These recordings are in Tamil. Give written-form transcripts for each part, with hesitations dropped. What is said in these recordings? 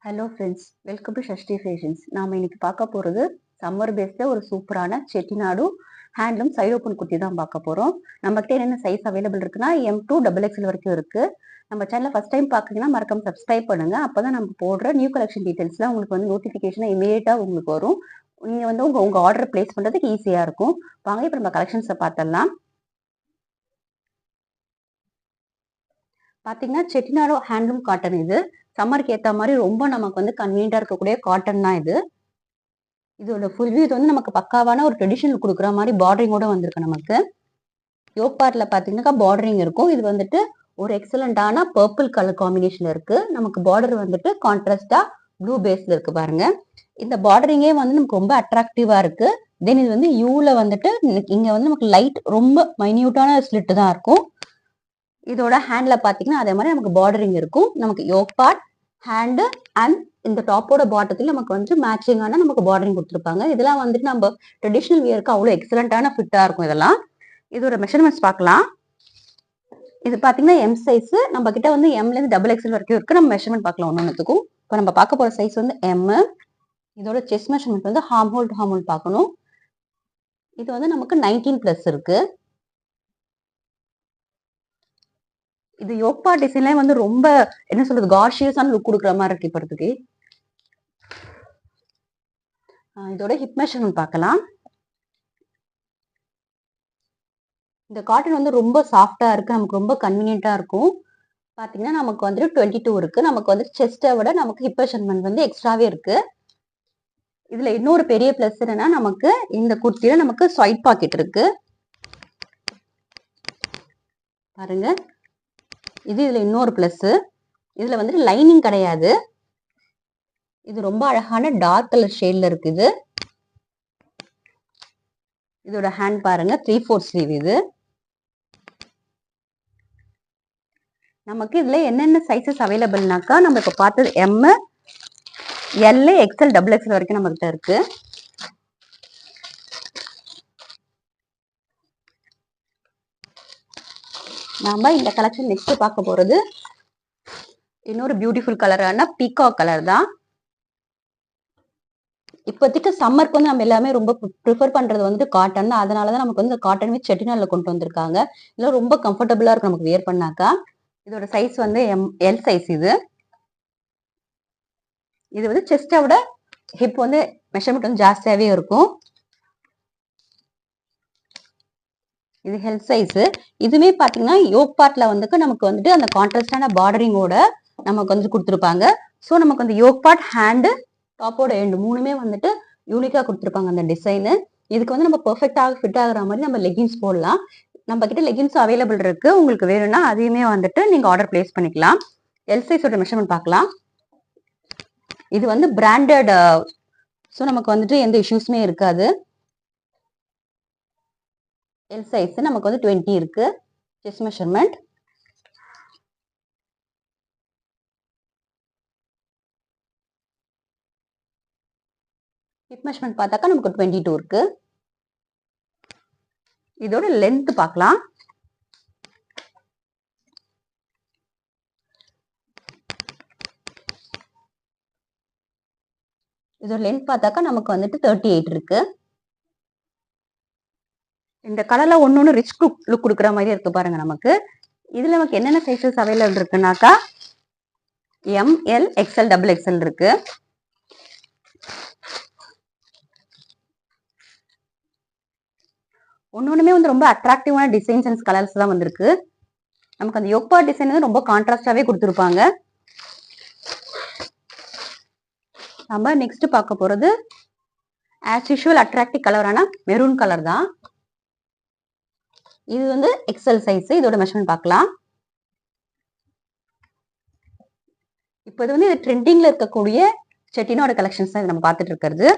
Hello friends, welcome to Shashti fashions. நாம் இன்னைக்கு பார்க்க போகிறது சம்மர் பேஸில் ஒரு சூப்பரான Chettinad handloom side open kurti தான் பார்க்க போகிறோம். நம்மகிட்ட என்னென்ன சைஸ் அவைலபிள் இருக்குன்னா M2 XXL வரைக்கும் இருக்குது. நம்ம சேனலை ஃபஸ்ட் டைம் பார்க்குறீங்கன்னா மறக்காம சப்ஸ்கிரைப் பண்ணுங்கள். அப்போ தான் நம்ம போடுற நியூ கலெக்ஷன் டீட்டெயில்ஸ்லாம் உங்களுக்கு வந்து நோட்டிஃபிகேஷனாக இமீடியட்டாக உங்களுக்கு வரும். நீங்கள் வந்து உங்கள் ஆர்டர் பிளேஸ் பண்ணுறதுக்கு ஈஸியாக இருக்கும். வாங்க இப்போ நம்ம கலெக்ஷன்ஸை பார்த்துடலாம். பார்த்தீங்கன்னா செட்டிநாடு ஹேண்ட்லூம் காட்டன் இது சம்மருக்கு ஏற்ற மாதிரி ரொம்ப நமக்கு வந்து கன்வீனியண்டாக இருக்கக்கூடிய காட்டன் தான் இது. இதோட ஃபுல் வியூ வந்து நமக்கு பக்காவான ஒரு ட்ரெடிஷனல் கொடுக்குற மாதிரி பார்டரிங்கோட வந்திருக்கு. நமக்கு யோக் பார்ட்ல பார்த்தீங்கன்னா பார்டரிங் இருக்கும். இது வந்துட்டு ஒரு எக்ஸலண்டான பர்பிள் கலர் காம்பினேஷன்ல இருக்கு. நமக்கு பார்டர் வந்துட்டு கான்ட்ராஸ்டா ப்ளூ பேஸ்ல இருக்கு பாருங்க. இந்த பார்டரிங்கே வந்து நமக்கு ரொம்ப அட்ராக்டிவா இருக்கு. தென் இது வந்து யூல வந்துட்டு இங்க வந்து நமக்கு லைட் ரொம்ப மைன்யூட்டான ஸ்லிட் தான் இருக்கும். இதோட ஹேண்ட்ல பாத்தீங்கன்னா அதே மாதிரி நமக்கு பார்டரிங் இருக்கும். நமக்கு யோக் பார்ட், ஹேண்டு அண்ட் இந்த டாப்போட பாட்டத்தில் நமக்கு வந்து மேட்சிங்கான நமக்கு பார்டரிங் கொடுத்துருப்பாங்க. இதெல்லாம் வந்துட்டு நம்ம ட்ரெடிஷனல் வியருக்கு அவ்வளோ எக்ஸலண்டான ஃபிட்டா இருக்கும். இதெல்லாம் இதோட மெஷர்மெண்ட்ஸ் பார்க்கலாம். இது பாத்தீங்கன்னா எம் சைஸ். நம்ம கிட்ட வந்து M-ல இருந்து XXL வரைக்கும் இருக்கு. நம்ம மெஷர்மெண்ட் பார்க்கலாம் ஒன்னொன்னுக்கும். இப்போ நம்ம பார்க்க போற சைஸ் வந்து M. இதோட செஸ்ட் மெஷர்மெண்ட் வந்து ஹார்ம் ஹோல் பார்க்கணும். இது வந்து நமக்கு 19+ இருக்கு. இது யோக்பா டிசைன்ல வந்து ரொம்ப என்ன சொல்றது கார்ஷியஸான லுக் கொடுக்குற மாதிரி இருக்கு இப்போதைக்கு. இதோட ஹிப் மெஷர்மெண்ட் பார்க்கலாம். இந்த காட்டன் வந்து ரொம்ப சாஃப்டா இருக்கு. நமக்கு ரொம்ப கன்வீனியன்ட்டா இருக்கும். பாத்தீங்கன்னா நமக்கு வந்துட்டு 22 இருக்கு. நமக்கு வந்து செஸ்ட்டை விட நமக்கு ஹிப் மெஷர்மெண்ட் வந்து எக்ஸ்ட்ராவே இருக்கு. இதுல இன்னொரு பெரிய பிளஸ் என்னன்னா நமக்கு இந்த குர்த்தியில நமக்கு சைட் பாக்கெட் இருக்கு பாருங்க. இதுல இன்னொரு பிளஸ். இதுல வந்துட்டு லைனிங் கிடையாது. இது ரொம்ப அழகான டார்க் கலர் ஷேட்ல இருக்குது. இதோட ஹேண்ட் பாருங்க 3/4 ஸ்லீவ். இது நமக்கு இதுல என்னென்ன சைசஸ் அவைலபிள்னாக்கா நம்ம இப்ப பார்த்தது M, L, XL, XXL வரைக்கும் நம்ம கிட்ட இருக்கு. நாம இந்த கலெக்ஷன் நெக்ஸ்ட் பார்க்க போறது இன்னொரு பியூட்டிஃபுல் கலரான பீகாக் கலர் தான். இப்போதைக்கு சம்மருக்கு வந்து நம்ம எல்லாமே ரொம்ப ப்ரிஃபர் பண்றது வந்து காட்டன். அதனாலதான் நமக்கு வந்து காட்டன் வித் செட்டிநாட்ல கொண்டு வந்திருக்காங்க. இதெல்லாம் ரொம்ப கம்ஃபர்டபுளா இருக்கும் நமக்கு வியர் பண்ணாக்கா. இதோட சைஸ் வந்து L சைஸ். இது வந்து செஸ்டை விட ஹிப் வந்து மெஷர்மெண்ட் வந்து ஜாஸ்தியாவே இருக்கும். இது ஹெல் சைஸ். இதுமே பாத்தீங்கன்னா யோக் பார்ட்ல வந்து நமக்கு வந்துட்டு அந்த கான்ட்ராஸ்டான பார்டரிங்கோட நமக்கு வந்து கொடுத்துருப்பாங்க. ஸோ நமக்கு அந்த யோக் பார்ட், ஹேண்டு, டாப்போட எண்டு மூணுமே வந்துட்டு யூனிக்கா கொடுத்துருப்பாங்க அந்த டிசைனு. இதுக்கு வந்து நம்ம பெர்ஃபெக்டாக ஃபிட் ஆகுற மாதிரி நம்ம லெகின்ஸ் போடலாம். நம்ம கிட்ட லெகின்ஸ் அவைலபிள் இருக்கு. உங்களுக்கு வேணும்னா அதையுமே வந்துட்டு நீங்க ஆர்டர் பிளேஸ் பண்ணிக்கலாம். எல் சைஸோட மெஷர்மெண்ட் பார்க்கலாம். இது வந்து பிராண்டட். ஸோ நமக்கு வந்துட்டு எந்த இஷ்யூஸுமே இருக்காது. எல் சைஸ் நமக்கு வந்து 20 இருக்கு. Chest measurement. ஹிப் மெஷர்மெண்ட் பார்த்தாக்கா நமக்கு 22 இருக்கு. இதோட லென்த் பார்க்கலாம். இதோட லென்த் பார்த்தாக்கா நமக்கு வந்துட்டு 38 இருக்கு. இந்த கலர்ல ஒன்னொன்னு ரிச் லுக் கொடுக்குற மாதிரி இருக்கு பாருங்க. நமக்கு இதுல நமக்கு என்னென்ன சைஸஸ் அவைலபிள் இருக்குனாக்கா M, L, XL, XXL இருக்கு. ஒன்னொன்னுமே வந்து ரொம்ப அட்ராக்டிவான டிசைன்ஸ் அண்ட் கலர்ஸ் தான் வந்திருக்கு. நமக்கு அந்த யோக் பார்ட் டிசைன் வந்து ரொம்ப கான்ட்ராஸ்டாவே கொடுத்துருப்பாங்க. நம்ம நெக்ஸ்ட் பார்க்க போறது ஆஸ் யூஷுவல் அட்ராக்டிவ் கலரான மெரூன் கலர் தான். இது வந்து XL சைஸ். இதோட மெஷர்மெண்ட் பார்க்கலாம். இப்போ இது வந்து ட்ரெண்டிங்ல இருக்கக்கூடிய செட்டிநாடு கலெக்ஷன்ஸ் தான் நம்ம பார்த்துட்டு இருக்கிறது.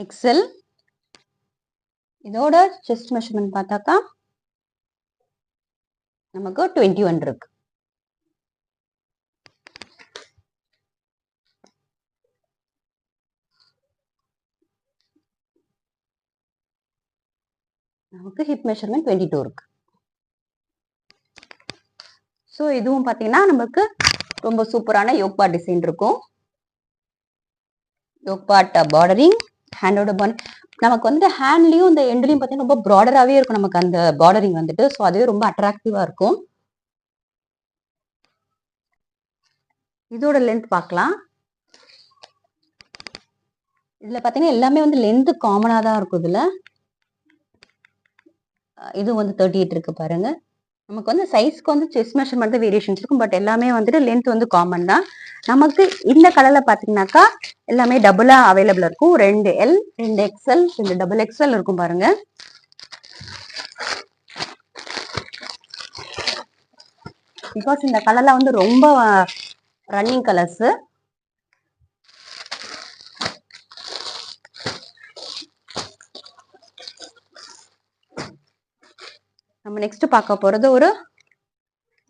XL. இதோட செஸ்ட் மெஷர்மெண்ட் பார்த்தாக்கா நமக்கு 21 இருக்கு. நமக்கு ஹிப் மெஷர்மெண்ட் 22 இருக்கு. ஸோ இதுவும் பார்த்தீங்கன்னா நமக்கு ரொம்ப சூப்பரான யோக் பார்ட் டிசைன் இருக்கும். யோக் பார்ட் பார்டரிங், ஹேண்டோட பார்டர் நமக்கு வந்து ஹேண்ட்லயும் இந்த எண்ட்லயும் பார்த்தீங்கன்னா ரொம்ப ப்ராடராகவே இருக்கும் நமக்கு அந்த பார்டரிங் வந்துட்டு. ஸோ அதுவே ரொம்ப அட்ராக்டிவா இருக்கும். இதோட லென்த் பார்க்கலாம். இதுல பார்த்தீங்கன்னா எல்லாமே வந்து லென்த் காமனா தான் இருக்கும். இதுல இது வந்து 38 இருக்கு பாருங்க. நமக்கு வந்து சைஸ்க்கு வந்து செஸ்ட் மெஷர்மெண்ட் தான் வேரியேஷன்ஸ் இருக்கும். பட் எல்லாமே வந்துட்டு லென்த் வந்து காமன் தான். நமக்கு இந்த கலர்ல பாத்தீங்கன்னாக்கா எல்லாமே டபுளா அவைலபிள் இருக்கும். 2 எல், 2 எக்ஸ்எல், 2 டபுள் எக்ஸ்எல் இருக்கும் பாருங்க. பிகாஸ் இந்த கலர்ல வந்து ரொம்ப ரன்னிங் கலர்ஸ். நம்ம நெக்ஸ்ட் பார்க்க போறது ஒரு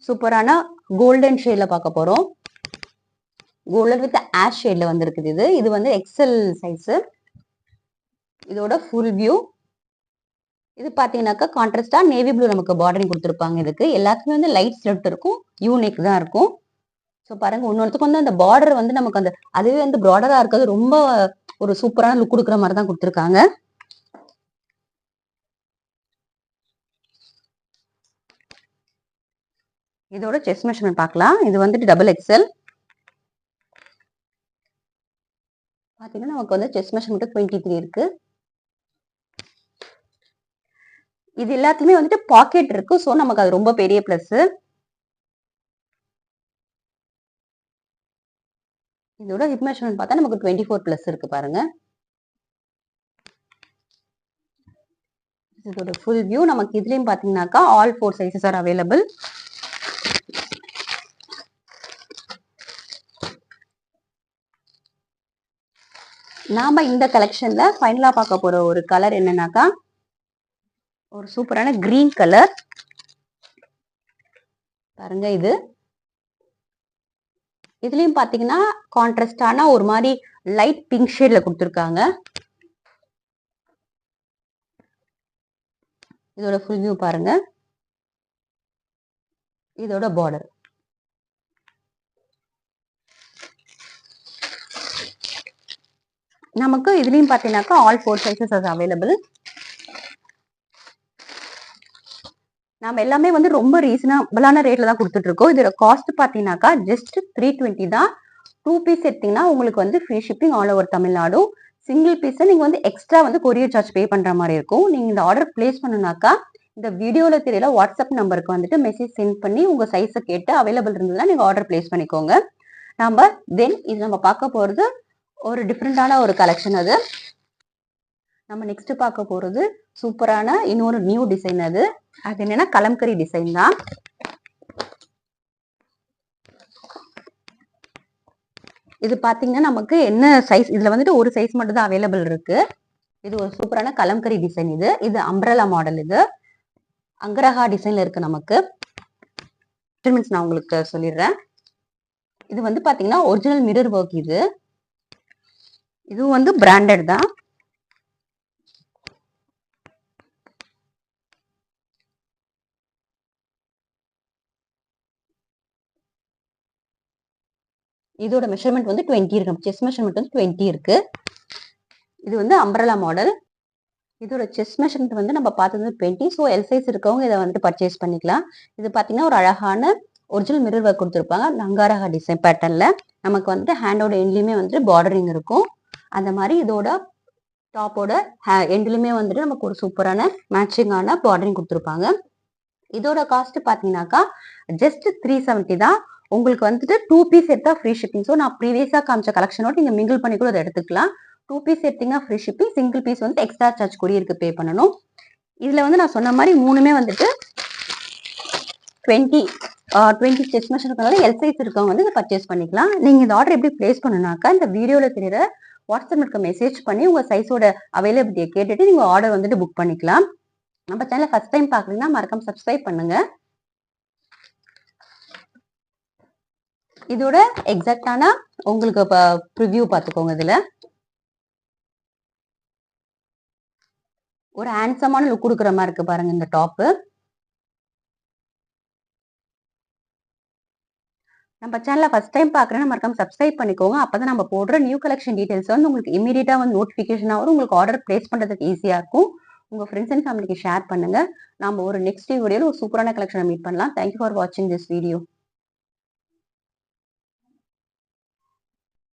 சூப்பரான கோல்டன் ஷேட்ல பார்க்க போறோம். கோல்டன் வித் ஆஷ் ஷேட்ல வந்திருக்குது இது. இது வந்து எக்ஸ்எல் சைஸ். இதோட ஃபுல் வியூ. இது பாத்தீங்கன்னாக்கா கான்ட்ராஸ்டா நேவி ப்ளூ நமக்கு பார்டரிங் கொடுத்துருப்பாங்க. இதுக்கு எல்லாத்துக்குமே வந்து லைட் ஸ்லெட் இருக்கும். யூனிக் தான் இருக்கும். ஸோ பாருங்க ஒன்னொருத்துக்கு வந்து அந்த பார்டர் வந்து நமக்கு அந்த அதுவே வந்து ப்ராடரா இருக்கிறது ரொம்ப ஒரு சூப்பரான லுக் கொடுக்குற மாதிரி தான் கொடுத்துருக்காங்க. இதோட செஸ்ட் மெஷர்மெண்ட் பார்க்கலாம். இது வந்துட்டு டபுள் எக்ஸ்எல். பாத்தீங்கன்னா நமக்கு வந்து செஸ்ட் மெஷர்மெண்ட் 23 இருக்கு. இது எல்லாத்துலயுமே வந்துட்டு பாக்கெட் இருக்கு. ஸோ நமக்கு அது ரொம்ப பெரிய பிளஸ். இதோட ஹிப் மெஷர்மெண்ட் பார்த்தா நமக்கு 24 பிளஸ் இருக்கு பாருங்க. இதோட ஃபுல் வியூ. நமக்கு இதுலயும் பாத்தீங்கன்னாக்கா ஆல் 4 சைசஸ் ஆர் அவைலபிள். நாம இந்த கலெக்ஷன்ல ஃபைனலா பார்க்க போற ஒரு கலர் என்னன்னாக்கா ஒரு சூப்பரான கிரீன் கலர் பாருங்க. இதுலயும் பாத்தீங்கன்னா கான்ட்ராஸ்டான ஒரு மாதிரி லைட் பிங்க் ஷேட்ல கொடுத்துருக்காங்க. இதோட ஃபுல் வியூ பாருங்க. இதோட பார்டர் நமக்கு இதுலயும் பாத்தீங்கன்னாக்கா ஆல் 4 சைசஸ் ஆர் அவைலபிள். நம்ம எல்லாமே வந்து ரொம்ப ரீசனபிளான ரேட்ல தான் கொடுத்துட்டு இருக்கோம். இதோட காஸ்ட் பாத்தீங்கன்னாக்கா ஜஸ்ட் 320 தான். 2 பீஸ் எடுத்தீங்கன்னா உங்களுக்கு வந்து free shipping all over Tamil Nadu. Single piece நீங்க வந்து எக்ஸ்ட்ரா வந்து கொரியர் சார்ஜ் பே பண்ற மாதிரி இருக்கும். நீங்க இந்த ஆர்டர் பிளேஸ் பண்ணுனாக்கா இந்த வீடியோல தெரியல வாட்ஸ்அப் நம்பருக்கு வந்துட்டு மெசேஜ் சென்ட் பண்ணி உங்க சைஸை கேட்டு அவைலபிள் இருந்ததுன்னா நீங்க ஆர்டர் பிளேஸ் பண்ணிக்கோங்க. நம்ம தென் இது நம்ம பார்க்க போறது ஒரு டிஃப்ரெண்டான ஒரு கலெக்ஷன். அது நம்ம நெக்ஸ்ட் பார்க்க போறது சூப்பரான இன்னொரு நியூ டிசைன். அது என்னன்னா கலம்கரி டிசைன் தான். இது பாத்தீங்கன்னா நமக்கு என்ன சைஸ், இதுல வந்துட்டு ஒரு சைஸ் மட்டும் தான் அவைலபிள் இருக்கு. இது ஒரு சூப்பரான கலம்கரி டிசைன். இது அம்ப்ரெலா மாடல். இது அங்கரஹா டிசைன்ல இருக்கு. நமக்கு நான் உங்களுக்கு சொல்லிடுறேன். இது வந்து பாத்தீங்கன்னா ஒரிஜினல் மிரர் ஒர்க். இது வந்து பிராண்டட் தான். இதோட மெஷர்மெண்ட் வந்து 20 இருக்கு. செஸ்ட் மெஷர்மெண்ட் வந்து 20 இருக்கு. இது வந்து அம்ப்ரெலா மாடல். இதோட செஸ்ட் மெஷர்மெண்ட் வந்து நம்ம பார்த்தது 20. ஸோ எல் சைஸ் இருக்கவங்க இதை வந்துட்டு பர்ச்சேஸ் பண்ணிக்கலாம். இது பார்த்தீங்கன்னா ஒரு அழகான ஒரிஜினல் மிரர் ஒர்க் கொடுத்துருப்பாங்க. அங்காரகா டிசைன் பேட்டர்ன்ல நமக்கு வந்து ஹேண்டோட எண்ட்லயுமே வந்துட்டு பார்டரிங் இருக்கும். அந்த மாதிரி இதோட டாப்போட எண்ட்லயுமே வந்துட்டு நமக்கு ஒரு சூப்பரான மேட்சிங்கான பார்டரிங் கொடுத்துருப்பாங்க. இதோட காஸ்ட் பார்த்தீங்கன்னாக்கா ஜஸ்ட் 370 தான். உங்களுக்கு வந்துட்டு 2 பீஸ் எடுத்தா ஃப்ரீ ஷிப்பிங். ஸோ நான் ப்ரீவியஸா காமிச்ச கலெக்ஷனோட நீங்க மிங்கிள் பண்ணி கூட அதை எடுத்துக்கலாம். 2 பீஸ் எடுத்தீங்கன்னா ஃப்ரீ ஷிப்பிங். சிங்கிள் பீஸ் வந்து எக்ஸ்ட்ரா சார்ஜ் கொரியருக்கு பே பண்ணணும். இதுல வந்து நான் சொன்ன மாதிரி மூணுமே வந்துட்டு 20 செஸ்ட் மெஷர்மென்ட் எல் சைஸ் இருக்கவங்க வந்து இதை பர்ச்சேஸ் பண்ணிக்கலாம். நீங்க இந்த ஆர்டர் எப்படி பிளேஸ் பண்ணுனாக்கா இந்த வீடியோல தெரியற வாட்ஸ்அப்க்கு மெசேஜ் பண்ணி உங்க சைஸோட அவைலபிலிட்டியை கேட்டுட்டு நீங்க ஆர்டர் வந்துட்டு புக் பண்ணிக்கலாம். நம்ம சேனலை ஃபர்ஸ்ட் டைம் பாக்குறீங்கன்னா மறக்காம சப்ஸ்கிரைப் பண்ணுங்க. இதோட எக்ஸாக்டான உங்களுக்கு ப்ரிவ்யூ பார்த்துக்கோங்க. இதுல ஒரு ஹேண்ட்ஸமான லுக் கொடுக்குற மாதிரி இருக்கு பாருங்க இந்த டாப். நம்ம சேனலை ஃபர்ஸ்ட் டைம் பார்க்குறேன்னா மறக்காம சப்ஸ்கிரைப் பண்ணிக்கோங்க. அப்பதான் நம்ம போடுற நியூ கலெக்ஷன் டீடைல்ஸ் வந்து உங்களுக்கு இமீடியட்டா வந்து நோட்டிஃபிகேஷன் வரும். உங்களுக்கு ஆர்டர் பிளேஸ் பண்றதுக்கு ஈஸியா இருக்கும். உங்க ஃப்ரெண்ட்ஸ் அண்ட் ஃபேமிலிக்கு ஷேர் பண்ணுங்க. நாம ஒரு நெக்ஸ்ட் வீடியோல ஒரு சூப்பரான கலெக்ஷனை மீட் பண்ணலாம். தேங்க்யூ ஃபார் வாட்சிங் திஸ் வீடியோ.